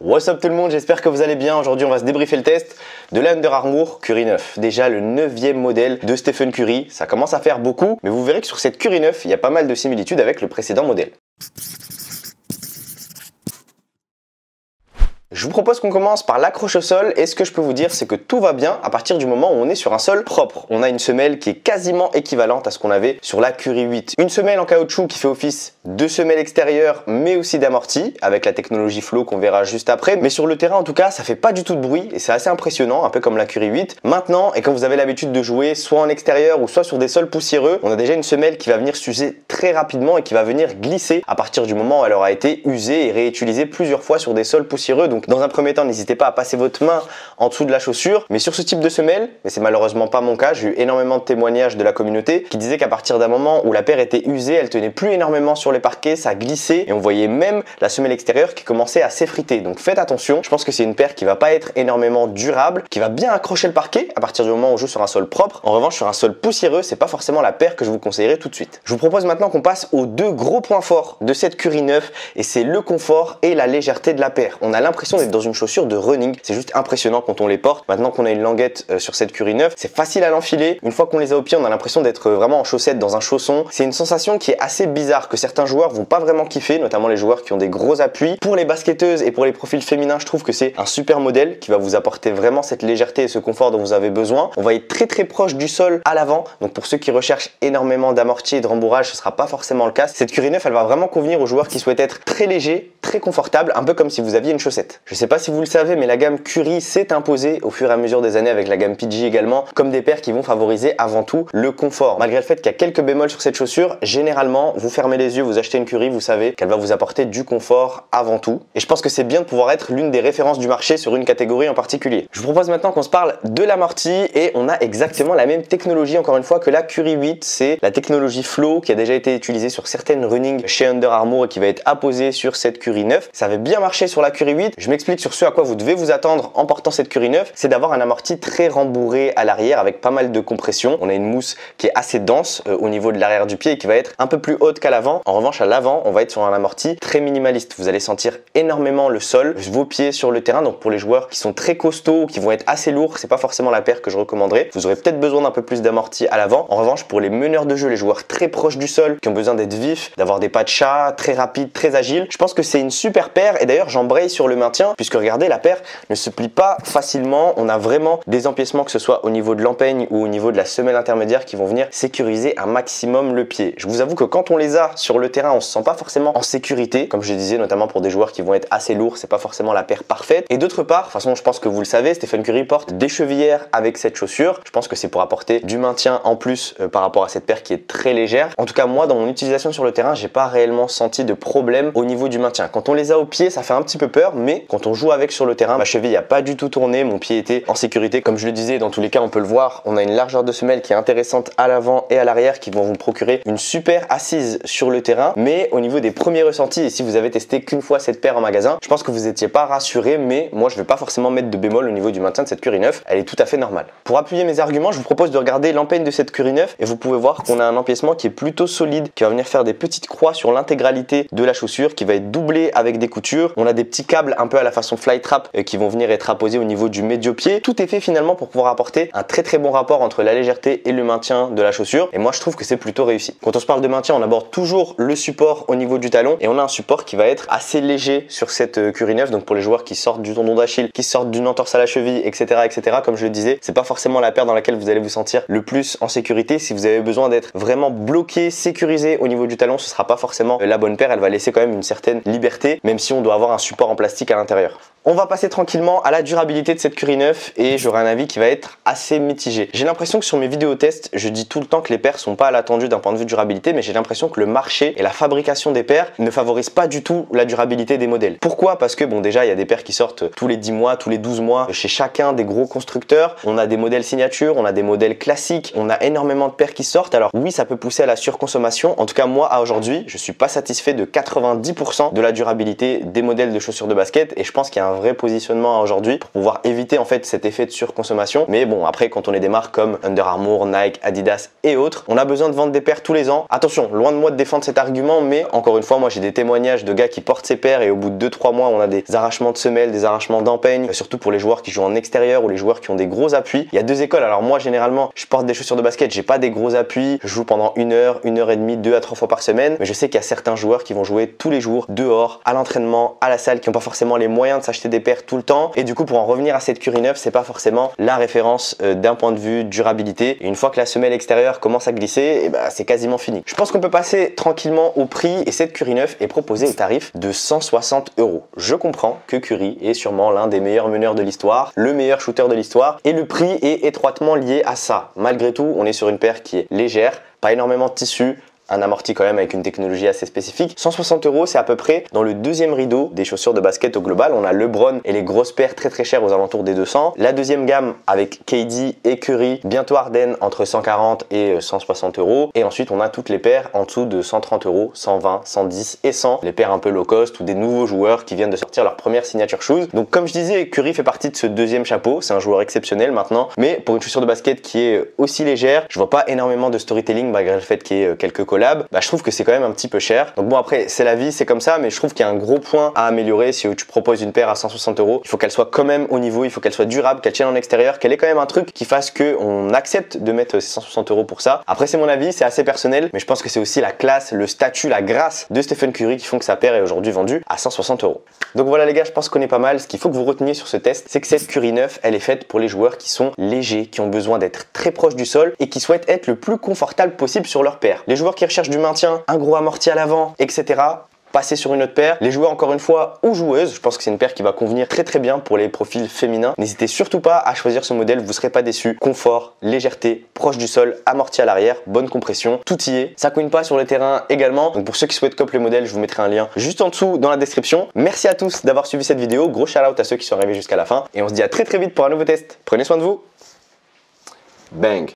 What's up tout le monde, j'espère que vous allez bien. Aujourd'hui on va se débriefer le test de la Under Armour Curry 9. Déjà le 9e modèle de Stephen Curry, ça commence à faire beaucoup, mais vous verrez que sur cette Curry 9, il y a pas mal de similitudes avec le précédent modèle. Je vous propose qu'on commence par l'accroche au sol et ce que je peux vous dire c'est que tout va bien à partir du moment où on est sur un sol propre. On a une semelle qui est quasiment équivalente à ce qu'on avait sur la Curry 8. Une semelle en caoutchouc qui fait office de semelle extérieure mais aussi d'amorti avec la technologie Flow qu'on verra juste après. Mais sur le terrain en tout cas ça fait pas du tout de bruit et c'est assez impressionnant, un peu comme la Curry 8. Maintenant, et quand vous avez l'habitude de jouer soit en extérieur ou soit sur des sols poussiéreux, on a déjà une semelle qui va venir s'user très rapidement et qui va venir glisser à partir du moment où elle aura été usée et réutilisée plusieurs fois sur des sols poussiéreux. Donc dans un premier temps, n'hésitez pas à passer votre main en dessous de la chaussure. Mais sur ce type de semelle, mais c'est malheureusement pas mon cas, j'ai eu énormément de témoignages de la communauté qui disaient qu'à partir d'un moment où la paire était usée, elle tenait plus énormément sur les parquets, ça glissait et on voyait même la semelle extérieure qui commençait à s'effriter. Donc faites attention, je pense que c'est une paire qui va pas être énormément durable, qui va bien accrocher le parquet à partir du moment où on joue sur un sol propre. En revanche, sur un sol poussiéreux, c'est pas forcément la paire que je vous conseillerais tout de suite. Je vous propose maintenant qu'on passe aux deux gros points forts de cette Curry 9 et c'est le confort et la légèreté de la paire. On a l'impression d'être dans une chaussure de running, c'est juste impressionnant quand on les porte. Maintenant qu'on a une languette sur cette Curry 9, c'est facile à l'enfiler. Une fois qu'on les a au pied, on a l'impression d'être vraiment en chaussettes dans un chausson. C'est une sensation qui est assez bizarre que certains joueurs vont pas vraiment kiffer, notamment les joueurs qui ont des gros appuis. Pour les basketteuses et pour les profils féminins, je trouve que c'est un super modèle qui va vous apporter vraiment cette légèreté et ce confort dont vous avez besoin. On va être très proche du sol à l'avant, donc pour ceux qui recherchent énormément d'amorti et de rembourrage, ce sera pas forcément le cas. Cette Curry 9, elle va vraiment convenir aux joueurs qui souhaitent être très légers, très confortables, un peu comme si vous aviez une chaussette. Je sais pas si vous le savez, mais la gamme Curry s'est imposée au fur et à mesure des années avec la gamme PG également, comme des paires qui vont favoriser avant tout le confort. Malgré le fait qu'il y a quelques bémols sur cette chaussure, généralement, vous fermez les yeux, vous achetez une Curry, vous savez qu'elle va vous apporter du confort avant tout. Et je pense que c'est bien de pouvoir être l'une des références du marché sur une catégorie en particulier. Je vous propose maintenant qu'on se parle de l'amorti et on a exactement la même technologie encore une fois que la Curry 8. C'est la technologie Flow qui a déjà été utilisée sur certaines running chez Under Armour et qui va être apposée sur cette Curry 9. Ça avait bien marché sur la Curry 8. Je m'explique sur ce à quoi vous devez vous attendre en portant cette Curry 9, c'est d'avoir un amorti très rembourré à l'arrière avec pas mal de compression. On a une mousse qui est assez dense au niveau de l'arrière du pied et qui va être un peu plus haute qu'à l'avant. En revanche, à l'avant, on va être sur un amorti très minimaliste. Vous allez sentir énormément le sol, vos pieds sur le terrain. Donc pour les joueurs qui sont très costauds ou qui vont être assez lourds, c'est pas forcément la paire que je recommanderais. Vous aurez peut-être besoin d'un peu plus d'amorti à l'avant. En revanche, pour les meneurs de jeu, les joueurs très proches du sol, qui ont besoin d'être vifs, d'avoir des pas de chat très rapides, très agiles, je pense que c'est une super paire. Et d'ailleurs, j'embraye sur le maintien puisque regardez, la paire ne se plie pas facilement. On a vraiment des empiècements, que ce soit au niveau de l'empeigne ou au niveau de la semelle intermédiaire, qui vont venir sécuriser un maximum le pied. Je vous avoue que quand on les a sur le terrain, on se sent pas forcément en sécurité. Comme je disais, notamment pour des joueurs qui vont être assez lourds, c'est pas forcément la paire parfaite. Et d'autre part, de toute façon, je pense que vous le savez, Stephen Curry porte des chevillères avec cette chaussure. Je pense que c'est pour apporter du maintien en plus par rapport à cette paire qui est très légère. En tout cas, moi, dans mon utilisation sur le terrain, j'ai pas réellement senti de problème au niveau du maintien. Quand on les a au pied, ça fait un petit peu peur, mais quand on joue avec sur le terrain, ma cheville a pas du tout tourné, mon pied était en sécurité. Comme je le disais, dans tous les cas, on peut le voir, on a une largeur de semelle qui est intéressante à l'avant et à l'arrière qui vont vous procurer une super assise sur le terrain. Mais au niveau des premiers ressentis, et si vous avez testé qu'une fois cette paire en magasin, je pense que vous n'étiez pas rassuré, mais moi je vais pas forcément mettre de bémol au niveau du maintien de cette Curry 9, elle est tout à fait normale. Pour appuyer mes arguments, je vous propose de regarder l'empeigne de cette Curry 9 et vous pouvez voir qu'on a un empiècement qui est plutôt solide, qui va venir faire des petites croix sur l'intégralité de la chaussure, qui va être doublé avec des coutures. On a des petits câbles un peu à la façon Flytrap qui vont venir être apposés au niveau du médio-pied. Tout est fait finalement pour pouvoir apporter un très bon rapport entre la légèreté et le maintien de la chaussure et moi je trouve que c'est plutôt réussi. Quand on se parle de maintien, on aborde toujours le support au niveau du talon et on a un support qui va être assez léger sur cette Curry 9, donc pour les joueurs qui sortent du tendon d'Achille, qui sortent d'une entorse à la cheville, etc. Comme je le disais, c'est pas forcément la paire dans laquelle vous allez vous sentir le plus en sécurité. Si vous avez besoin d'être vraiment bloqué, sécurisé au niveau du talon, ce sera pas forcément la bonne paire. Elle va laisser quand même une certaine liberté, même si on doit avoir un support en plastique à l'intérieur. On va passer tranquillement à la durabilité de cette Curry 9 et j'aurai un avis qui va être assez mitigé. J'ai l'impression que sur mes vidéos tests, je dis tout le temps que les paires sont pas à l'attendu d'un point de vue durabilité, mais j'ai l'impression que le marché et la fabrication des paires ne favorisent pas du tout la durabilité des modèles. Pourquoi? Parce que bon, déjà il y a des paires qui sortent tous les 10 mois, tous les 12 mois chez chacun des gros constructeurs. On a des modèles signature, on a des modèles classiques, on a énormément de paires qui sortent. Alors oui, ça peut pousser à la surconsommation. En tout cas, moi à aujourd'hui, je suis pas satisfait de 90% de la durabilité des modèles de chaussures de basket et je pense qu'il y a un vrai positionnement aujourd'hui pour pouvoir éviter en fait cet effet de surconsommation. Mais bon, après quand on est des marques comme Under Armour, Nike, Adidas et autres, on a besoin de vendre des paires tous les ans. Attention, loin de moi de défendre cet argument, mais encore une fois, moi j'ai des témoignages de gars qui portent ces paires et au bout de 2-3 mois, on a des arrachements de semelles, des arrachements d'empeignes, surtout pour les joueurs qui jouent en extérieur ou les joueurs qui ont des gros appuis. Il y a deux écoles. Alors moi généralement, je porte des chaussures de basket, j'ai pas des gros appuis, je joue pendant 1 heure, 1 heure et demie, 2 à 3 fois par semaine, mais je sais qu'il y a certains joueurs qui vont jouer tous les jours dehors, à l'entraînement, à la salle, qui n'ont pas forcément les moyens de s'acheter des paires tout le temps. Et du coup, pour en revenir à cette Curry 9, c'est pas forcément la référence d'un point de vue durabilité. Et une fois que la semelle extérieure commence à glisser, et ben, c'est quasiment fini. Je pense qu'on peut passer tranquillement au prix et cette Curry 9 est proposée au tarif de 160 €. Je comprends que Curry est sûrement l'un des meilleurs meneurs de l'histoire, le meilleur shooter de l'histoire et le prix est étroitement lié à ça. Malgré tout, on est sur une paire qui est légère, pas énormément de tissu, un amorti quand même avec une technologie assez spécifique. 160 €, c'est à peu près dans le deuxième rideau des chaussures de basket au global. On a LeBron et les grosses paires très chères aux alentours des 200. La deuxième gamme avec KD et Curry, bientôt Harden entre 140 et 160 €. Et ensuite on a toutes les paires en dessous de 130 €, 120, 110 et 100. Les paires un peu low cost ou des nouveaux joueurs qui viennent de sortir leur première signature shoes. Donc comme je disais, Curry fait partie de ce deuxième chapeau. C'est un joueur exceptionnel maintenant. Mais pour une chaussure de basket qui est aussi légère, je vois pas énormément de storytelling malgré le fait qu'il y ait quelques collabs. Bah, je trouve que c'est quand même un petit peu cher. Donc bon, après c'est la vie, c'est comme ça, mais je trouve qu'il y a un gros point à améliorer. Si tu proposes une paire à 160 €, il faut qu'elle soit quand même au niveau, il faut qu'elle soit durable, qu'elle tienne en extérieur, qu'elle ait quand même un truc qui fasse que on accepte de mettre ces 160 € pour ça. Après c'est mon avis, c'est assez personnel, mais je pense que c'est aussi la classe, le statut, la grâce de Stephen Curry qui font que sa paire est aujourd'hui vendue à 160 €. Donc voilà les gars, je pense qu'on est pas mal. Ce qu'il faut que vous reteniez sur ce test, c'est que cette Curry 9, elle est faite pour les joueurs qui sont légers, qui ont besoin d'être très proches du sol et qui souhaitent être le plus confortable possible sur leur paire. Les joueurs qui recherchent du maintien, un gros amorti à l'avant, etc. Passer sur une autre paire. Les joueurs encore une fois ou joueuses, je pense que c'est une paire qui va convenir très bien pour les profils féminins. N'hésitez surtout pas à choisir ce modèle, vous ne serez pas déçus. Confort, légèreté, proche du sol, amorti à l'arrière, bonne compression, tout y est. Ça couine pas sur le terrain également. Donc pour ceux qui souhaitent copier le modèle, je vous mettrai un lien juste en dessous dans la description. Merci à tous d'avoir suivi cette vidéo. Gros shout out à ceux qui sont arrivés jusqu'à la fin. Et on se dit à très vite pour un nouveau test. Prenez soin de vous. Bang.